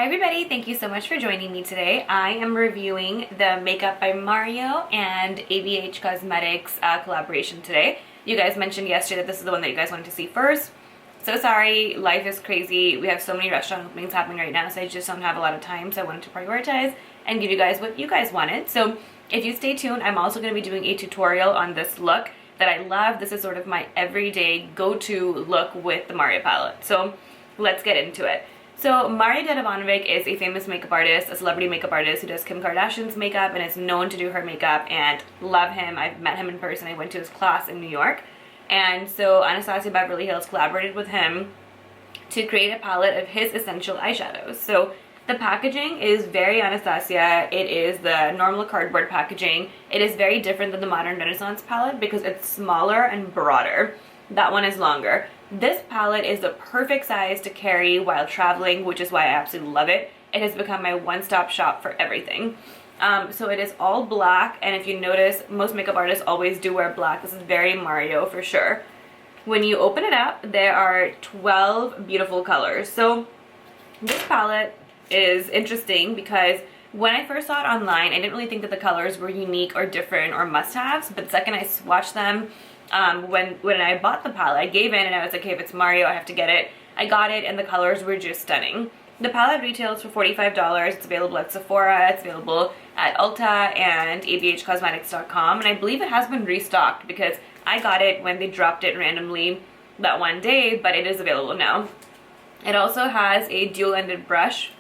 Hi everybody, thank you so much for joining me today. I am reviewing the Makeup by Mario and ABH Cosmetics collaboration today. You guys mentioned yesterday that this is the one that you guys wanted to see first. So sorry, life is crazy. We have so many restaurant openings happening right now, so I just don't have a lot of time, so I wanted to prioritize and give you guys what you guys wanted. So if you stay tuned, I'm also going to be doing a tutorial on this look that I love. This is sort of my everyday go-to look with the Mario palette. So let's get into it. So Mario is a famous makeup artist, a celebrity makeup artist who does Kim Kardashian's makeup and is known to do her makeup, and love him. I've met him in person. I went to his class in New York. And so Anastasia Beverly Hills collaborated with him to create a palette of his essential eyeshadows. So the packaging is very Anastasia. It is the normal cardboard packaging. It is very different than the Modern Renaissance palette because it's smaller and broader. That one is longer. This palette is the perfect size to carry while traveling, which is why I absolutely love it. It has become my one-stop shop for everything. So it is all black, and if you notice, most makeup artists always do wear black. This is very Mario for sure. When you open it up, there are 12 beautiful colors. So this palette is interesting because when I first saw it online, I didn't really think that the colors were unique or different or must-haves, but the second I swatched them, when I bought the palette, I gave in and I was like, okay, if it's Mario, I have to get it. I got it and the colors were just stunning. The palette retails for $45. It's available at Sephora, it's available at Ulta and abhcosmetics.com, and I believe it has been restocked because I got it when they dropped it randomly that one day, but it is available now. It also has a dual-ended brush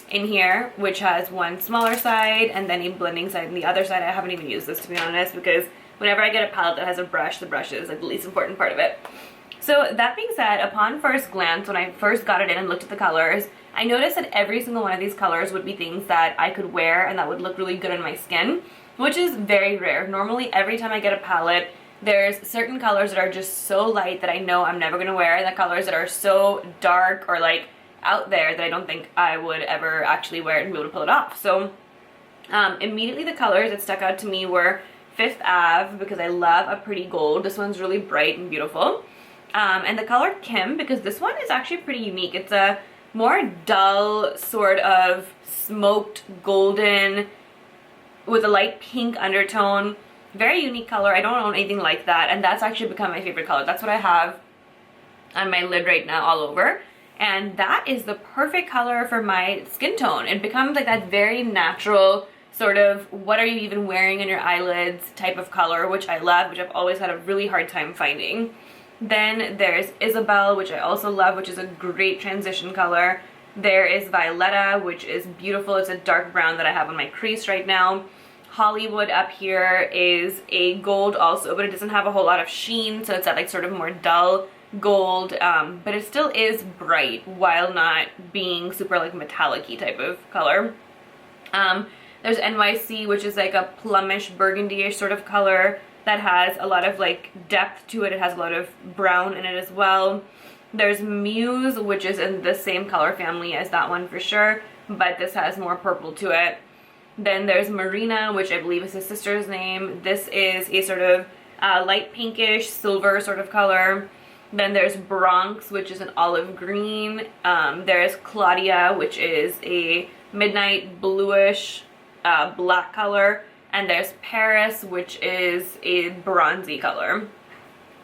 in here, which has one smaller side and then a blending side on the other side. I haven't even used this, to be honest, because whenever I get a palette that has a brush, the brush is like the least important part of it. So that being said, upon first glance, when I first got it in and looked at the colors, I noticed that every single one of these colors would be things that I could wear and that would look really good on my skin, which is very rare. Normally, every time I get a palette, there's certain colors that are just so light that I know I'm never going to wear, and the colors that are so dark or like out there that I don't think I would ever actually wear it and be able to pull it off. So immediately the colors that stuck out to me were Fifth Ave, because I love a pretty gold. This one's really bright and beautiful. And the color Kim, because this one is actually pretty unique. It's a more dull sort of smoked golden with a light pink undertone. Very unique color. I don't own anything like that, and that's actually become my favorite color. That's what I have on my lid right now all over, and that is the perfect color for my skin tone. It becomes like that very natural sort of what are you even wearing in your eyelids type of color, which I love, which I've always had a really hard time finding. Then there's Isabel, which I also love, which is a great transition color. There is Violetta, which is beautiful. It's a dark brown that I have on my crease right now. Hollywood up here is a gold also, but it doesn't have a whole lot of sheen, so it's that like sort of more dull gold, but it still is bright while not being super like metallic-y type of color. There's NYC, which is like a plumish burgundy-ish sort of color that has a lot of like depth to it. It has a lot of brown in it as well. There's Muse, which is in the same color family as that one for sure, but this has more purple to it. Then there's Marina, which I believe is his sister's name. This is a sort of light pinkish silver sort of color. Then there's Bronx, which is an olive green. There's Claudia, which is a midnight bluish black color, and there's Paris, which is a bronzy color.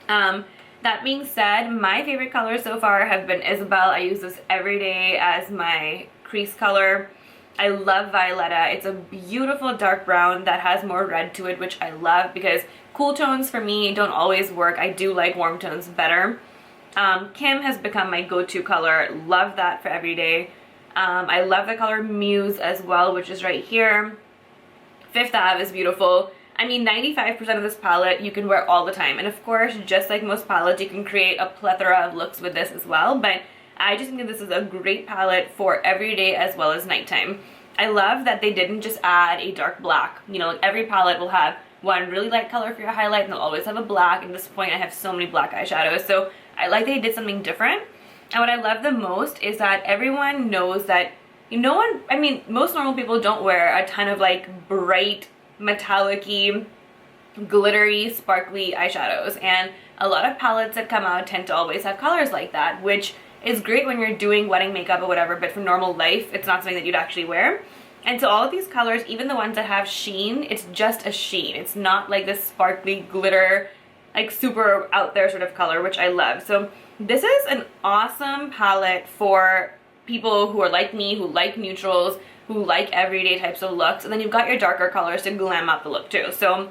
That being said, my favorite colors so far have been Isabel. I use this every day as my crease color. I love Violetta. It's a beautiful dark brown that has more red to it, which I love because cool tones for me don't always work. I do like warm tones better. Kim has become my go-to color. Love that for every day. I love the color Muse as well, which is right here. Fifth Ave is beautiful. I mean, 95% of this palette you can wear all the time. And of course, just like most palettes, you can create a plethora of looks with this as well. But I just think that this is a great palette for every day as well as nighttime. I love that they didn't just add a dark black. You know, like every palette will have one really light color for your highlight, and they'll always have a black. At this point, I have so many black eyeshadows. So I like that they did something different. And what I love the most is that everyone knows that most normal people don't wear a ton of like bright, metallic-y, glittery, sparkly eyeshadows. And a lot of palettes that come out tend to always have colors like that, which It's great when you're doing wedding makeup or whatever, but for normal life, it's not something that you'd actually wear. And so all of these colors, even the ones that have sheen, it's just a sheen. It's not like this sparkly glitter, like super out there sort of color, which I love. So this is an awesome palette for people who are like me, who like neutrals, who like everyday types of looks. And then you've got your darker colors to glam up the look too. So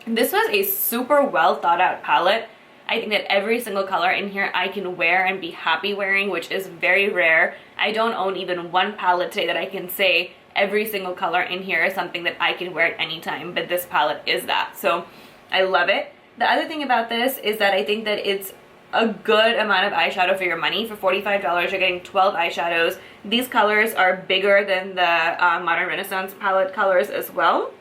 this was a super well thought out palette. I think that every single color in here I can wear and be happy wearing, which is very rare. I don't own even one palette today that I can say every single color in here is something that I can wear at any time, but this palette is that. So I love it. The other thing about this is that I think that it's a good amount of eyeshadow for your money. For $45, you're getting 12 eyeshadows. These colors are bigger than the Modern Renaissance palette colors as well.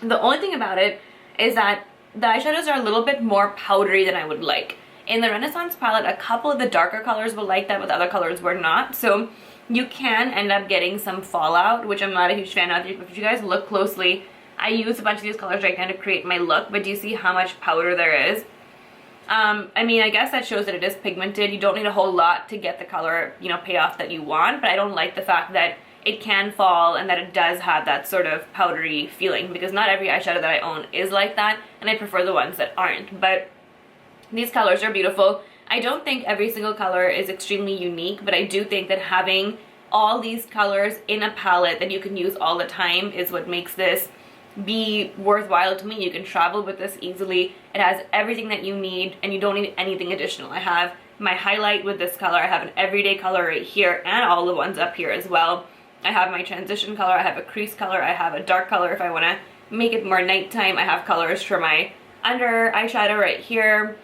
The only thing about it is that the eyeshadows are a little bit more powdery than I would like. In the Renaissance palette, a couple of the darker colors were like that, but the other colors were not. So you can end up getting some fallout, which I'm not a huge fan of. If you guys look closely, I use a bunch of these colors right now to create my look, but do you see how much powder there is? I mean, I guess that shows that it is pigmented. You don't need a whole lot to get the color, you know, payoff that you want, but I don't like the fact that it can fall and that it does have that sort of powdery feeling, because not every eyeshadow that I own is like that, and I prefer the ones that aren't. But these colors are beautiful. I don't think every single color is extremely unique, but I do think that having all these colors in a palette that you can use all the time is what makes this be worthwhile to me. You can travel with this easily. It has everything that you need, and you don't need anything additional. I have my highlight with this color. I have an everyday color right here and all the ones up here as well. I have my transition color. I have a crease color. I have a dark color if I want to make it more nighttime. I have colors for my under eyeshadow right here.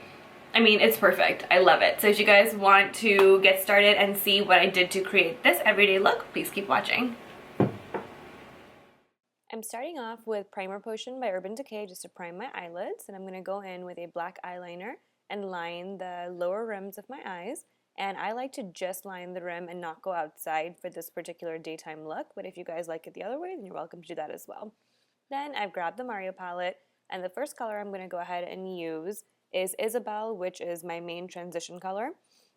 I mean, it's perfect. I love it. So if you guys want to get started and see what I did to create this everyday look, please keep watching. I'm starting off with Primer Potion by Urban Decay just to prime my eyelids, and I'm going to go in with a black eyeliner and line the lower rims of my eyes. And I like to just line the rim and not go outside for this particular daytime look, but if you guys like it the other way, then you're welcome to do that as well. Then I've grabbed the Mario palette, and the first color I'm going to go ahead and use is Isabelle, which is my main transition color.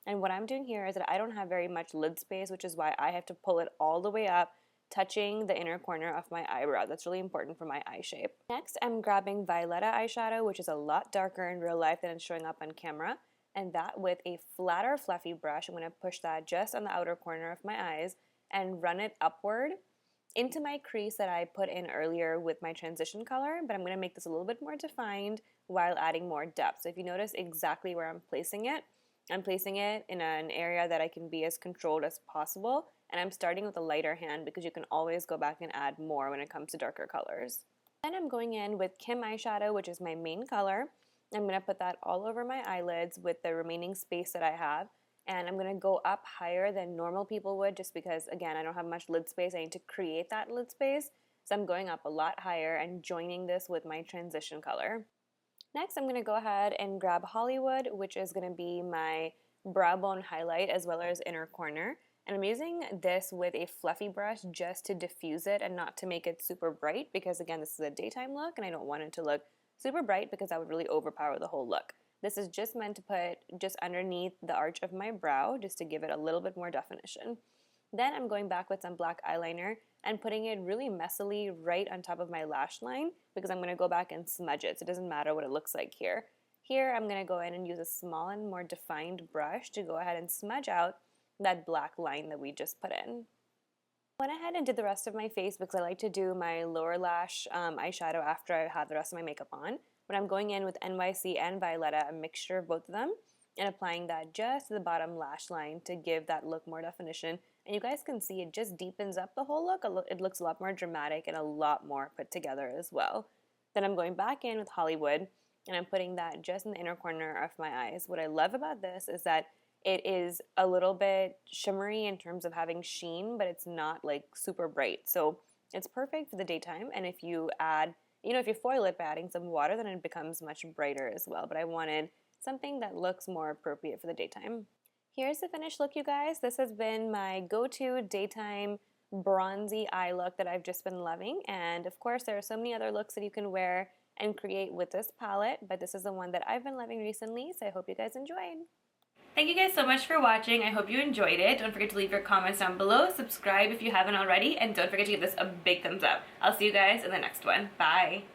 And what I'm doing here is that I don't have very much lid space, which is why I have to pull it all the way up, touching the inner corner of my eyebrow. That's really important for my eye shape. Next, I'm grabbing Violetta eyeshadow, which is a lot darker in real life than it's showing up on camera. And that with a flatter, fluffy brush, I'm going to push that just on the outer corner of my eyes and run it upward into my crease that I put in earlier with my transition color, but I'm going to make this a little bit more defined while adding more depth. So if you notice exactly where I'm placing it in an area that I can be as controlled as possible, and I'm starting with a lighter hand because you can always go back and add more when it comes to darker colors. Then I'm going in with Kim eyeshadow, which is my main color. I'm going to put that all over my eyelids with the remaining space that I have, and I'm going to go up higher than normal people would just because, again, I don't have much lid space. I need to create that lid space, so I'm going up a lot higher and joining this with my transition color. Next, I'm going to go ahead and grab Hollywood, which is going to be my brow bone highlight as well as inner corner. And I'm using this with a fluffy brush just to diffuse it and not to make it super bright because, again, this is a daytime look and I don't want it to look super bright because that would really overpower the whole look. This is just meant to put just underneath the arch of my brow just to give it a little bit more definition. Then I'm going back with some black eyeliner and putting it really messily right on top of my lash line because I'm going to go back and smudge it, so it doesn't matter what it looks like here. Here I'm going to go in and use a small and more defined brush to go ahead and smudge out that black line that we just put in. I went ahead and did the rest of my face because I like to do my lower lash eyeshadow after I have the rest of my makeup on. But I'm going in with NYC and Violetta, a mixture of both of them, and applying that just to the bottom lash line to give that look more definition. And you guys can see it just deepens up the whole look. It looks a lot more dramatic and a lot more put together as well. Then I'm going back in with Hollywood, and I'm putting that just in the inner corner of my eyes. What I love about this is that it is a little bit shimmery in terms of having sheen, but it's not like super bright. So it's perfect for the daytime, and if you add, if you foil it by adding some water, then it becomes much brighter as well. But I wanted something that looks more appropriate for the daytime. Here's the finished look, you guys. This has been my go-to daytime bronzy eye look that I've just been loving. And of course, there are so many other looks that you can wear and create with this palette, but this is the one that I've been loving recently, so I hope you guys enjoyed. Thank you guys so much for watching. I hope you enjoyed it. Don't forget to leave your comments down below, subscribe if you haven't already, and don't forget to give this a big thumbs up. I'll see you guys in the next one. Bye!